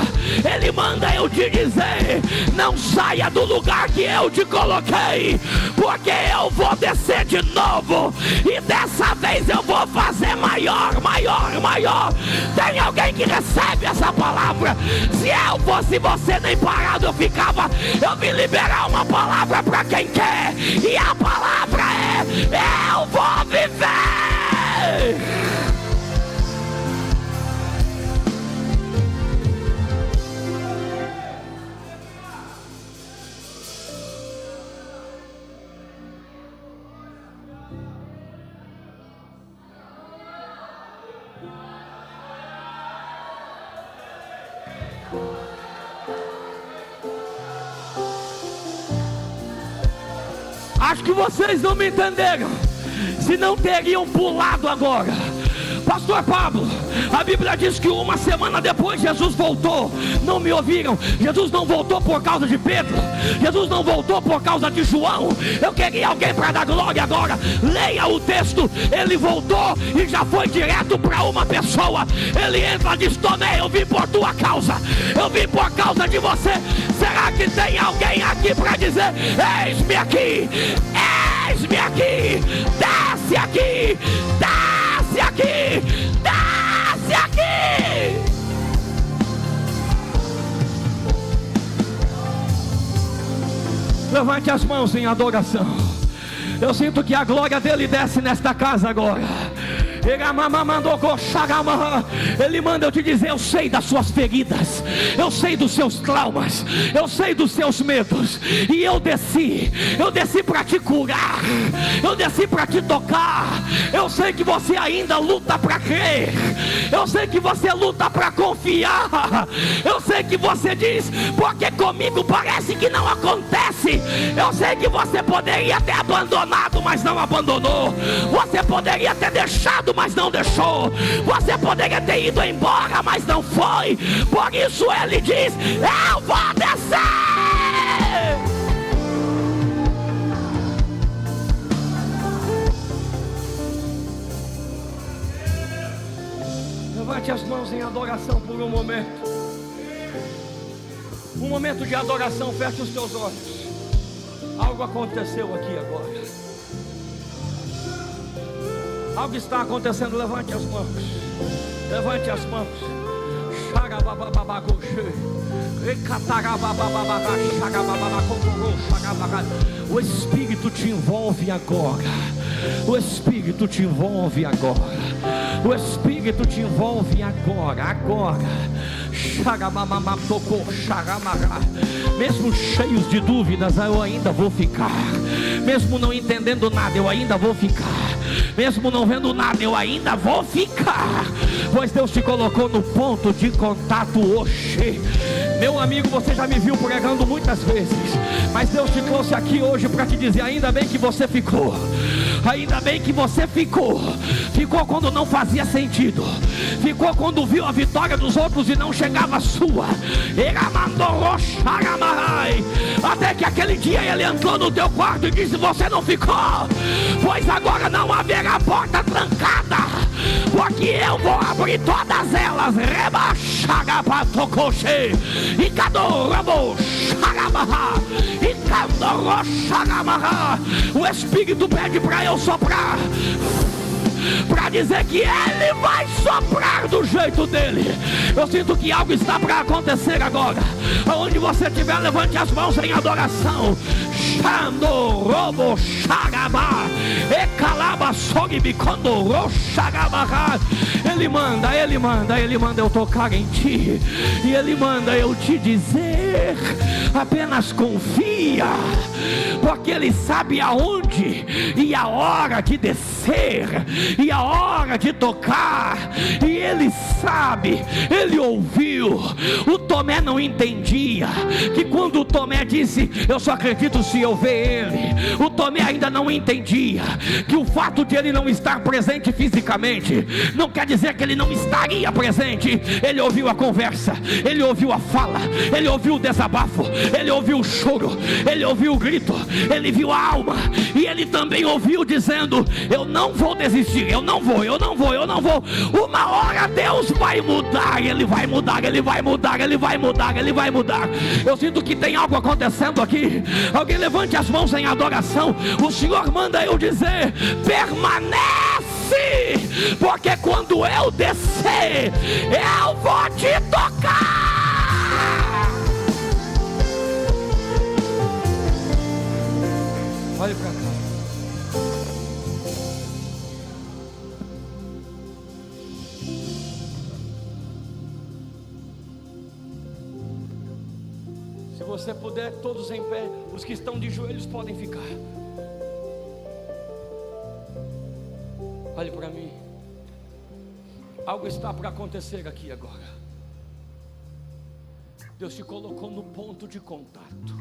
Ele manda eu te dizer: não saia do lugar que eu te coloquei, porque eu vou descer de novo, e dessa vez eu vou fazer maior, maior, maior. Tem alguém que recebe essa palavra? Se eu fosse você, nem parado eu ficava. Eu me liberar uma palavra para quem quer, e a palavra é: eu vou viver. Acho que vocês não me entenderam, se não teriam pulado agora. Pastor Pablo, a Bíblia diz que uma semana depois Jesus voltou. Não me ouviram? Jesus não voltou por causa de Pedro, Jesus não voltou por causa de João. Eu queria alguém para dar glória agora. Leia o texto. Ele voltou e já foi direto para uma pessoa. Ele entra e diz: Tomé, eu vim por tua causa, eu vim por causa de você. Será que tem alguém aqui para dizer: eis-me aqui, eis-me aqui, desce aqui, desce aqui, desce aqui. Levante as mãos em adoração. Eu sinto que a glória dele desce nesta casa agora. Ele manda eu te dizer: eu sei das suas feridas, eu sei dos seus traumas, eu sei dos seus medos, e eu desci para te curar, eu desci para te tocar. Eu sei que você ainda luta para crer, eu sei que você luta para confiar, eu sei que você diz: porque comigo parece que não acontece. Eu sei que você poderia ter abandonado, mas não abandonou. Você poderia ter deixado, mas não deixou. Você poderia ter ido embora, mas não foi. Por isso ele diz: eu vou descer. Levante Levante as mãos em adoração por um momento. Um momento de adoração. Feche os teus olhos. Algo aconteceu aqui agora. Algo está acontecendo. Levante as mãos. Levante as mãos. O Espírito te envolve agora. O Espírito te envolve agora. O Espírito te envolve agora. Agora. Mesmo cheios de dúvidas, eu ainda vou ficar. Mesmo não entendendo nada, eu ainda vou ficar. Mesmo não vendo nada, eu ainda vou ficar. Pois Deus te colocou no ponto de contato hoje. Meu amigo, você já me viu pregando muitas vezes, mas Deus te trouxe aqui hoje para te dizer: ainda bem que você ficou. Ainda bem que você ficou. Ficou quando não fazia sentido. Ficou quando viu a vitória dos outros e não chegava a sua. Até que aquele dia ele entrou no teu quarto e disse: você não ficou, pois agora não haverá porta trancada, porque eu vou abrir todas elas. O Espírito pede para eu soprar, para dizer que Ele vai soprar do jeito dele. Eu sinto que algo está para acontecer agora. Aonde você estiver, levante as mãos em adoração. Ele manda eu tocar em ti. E Ele manda eu te dizer: apenas confia, porque Ele sabe aonde e a hora de descer e a hora de tocar. E Ele sabe, Ele ouviu. O Tomé não entendia que quando o Tomé disse: eu só acredito se eu ver Ele, o Tomé ainda não entendia que o fato de ele não estar presente fisicamente não quer dizer que ele não estaria presente. Ele ouviu a conversa, ele ouviu a fala, ele ouviu o desabafo, ele ouviu o choro, ele ouviu o grito, ele viu a alma. E ele também ouviu dizendo: eu não vou desistir, eu não vou. Uma hora Deus vai mudar, Ele vai mudar. Eu sinto que tem algo acontecendo aqui. Alguém levante as mãos em adoração. O Senhor manda eu dizer: permanece, porque quando eu descer, eu vou te tocar. Olhe para cá. Se você puder, todos em pé. Os que estão de joelhos podem ficar. Olhe para mim. Algo está para acontecer aqui agora. Deus te colocou no ponto de contato.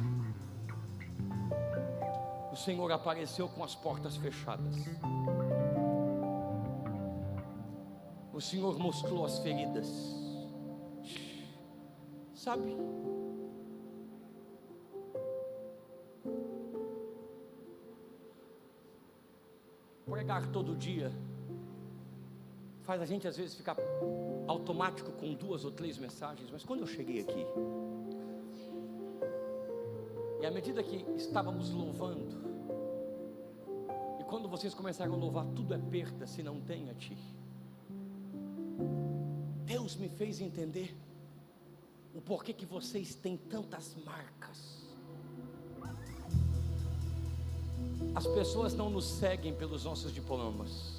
O Senhor apareceu com as portas fechadas. O Senhor mostrou as feridas. Sabe? Pregar todo dia faz a gente às vezes ficar automático com 2 ou 3 mensagens. Mas quando eu cheguei aqui, e à medida que estávamos louvando, e quando vocês começaram a louvar, tudo é perda se não tem a ti, Deus me fez entender o porquê que vocês têm tantas marcas. As pessoas não nos seguem pelos nossos diplomas.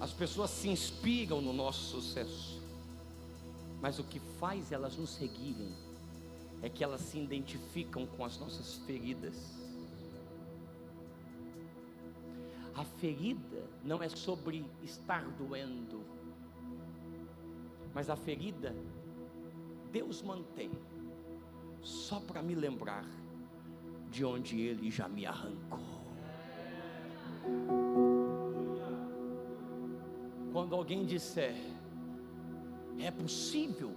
As pessoas se inspiram no nosso sucesso. Mas o que faz elas nos seguirem é que elas se identificam com as nossas feridas. A ferida não é sobre estar doendo, mas a ferida Deus mantém só para me lembrar de onde Ele já me arrancou. Quando alguém disser é possível,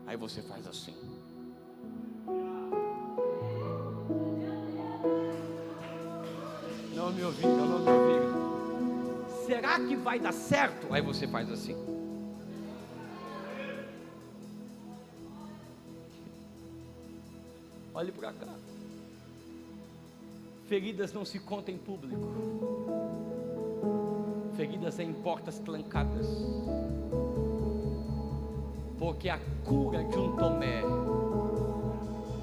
aí você faz assim. Não me ouviram. será que vai dar certo? Aí você faz assim. Olhe para cá. Feridas não se contam em público. Feridas em portas trancadas. Porque a cura de um Tomé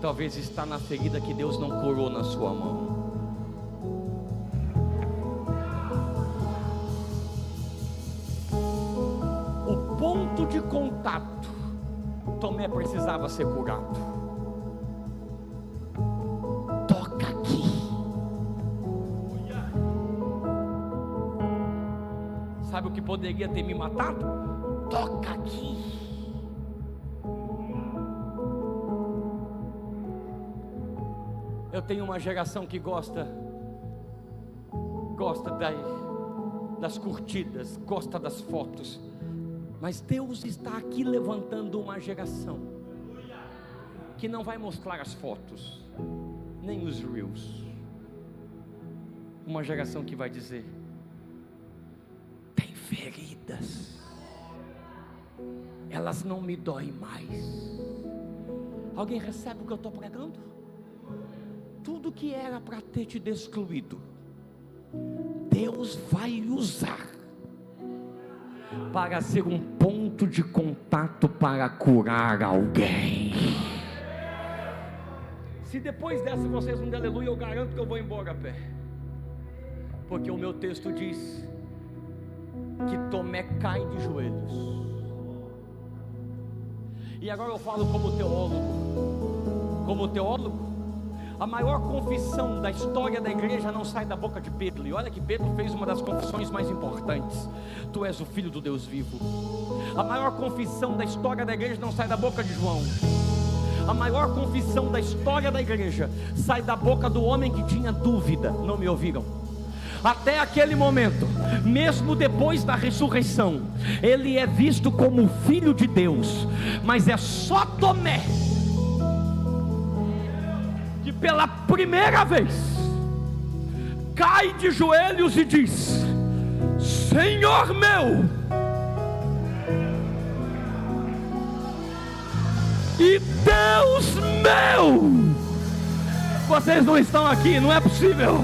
talvez está na ferida que Deus não curou na sua mão. O ponto de contato, Tomé precisava ser curado. Toca aqui. Sabe o que poderia ter me matado? Toca aqui. Eu tenho uma geração que gosta das curtidas, gosta das fotos, mas Deus está aqui levantando uma geração que não vai mostrar as fotos, nem os reels. Uma geração que vai dizer: tem feridas, elas não me doem mais. Alguém recebe o que eu estou pregando? Tudo que era para ter te destruído, Deus vai usar para ser um ponto de contato para curar alguém. Se depois dessa vocês não der aleluia, eu garanto que eu vou embora a pé. Porque o meu texto diz que Tomé cai de joelhos. E agora eu falo como teólogo, a maior confissão da história da igreja não sai da boca de Pedro. E olha que Pedro fez uma das confissões mais importantes: tu és o Filho do Deus vivo. A maior confissão da história da igreja não sai da boca de João. A maior confissão da história da igreja sai da boca do homem que tinha dúvida. Não me ouviram? Até aquele momento, mesmo depois da ressurreição, ele é visto como o Filho de Deus. Mas é só Tomé que pela primeira vez cai de joelhos e diz: Senhor meu e Deus meu. Vocês não estão aqui, não é possível.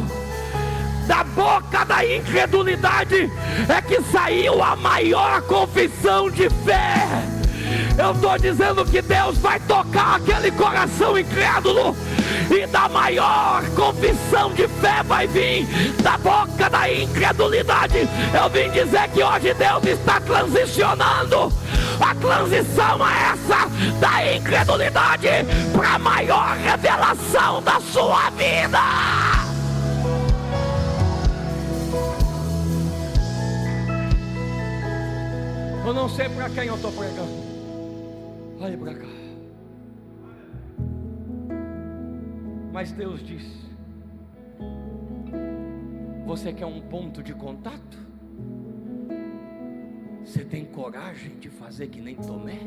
Da boca da incredulidade é que saiu a maior confissão de fé. Eu estou dizendo que Deus vai tocar aquele coração incrédulo, e da maior confissão de fé vai vir da boca da incredulidade. Eu vim dizer que hoje Deus está transicionando. A transição é essa, da incredulidade para a maior revelação da sua vida. Eu não sei para quem eu estou pregando. Olha para cá. Mas Deus diz: você quer um ponto de contato? Você tem coragem de fazer que nem Tomé?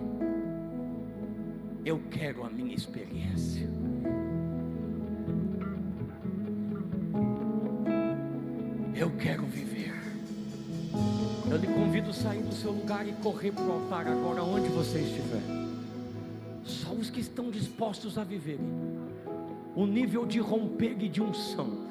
Eu quero a minha experiência. Eu quero viver. Eu lhe convido a sair do seu lugar e correr para o altar agora, onde você estiver. Só os que estão dispostos a viverem o nível de romper e de unção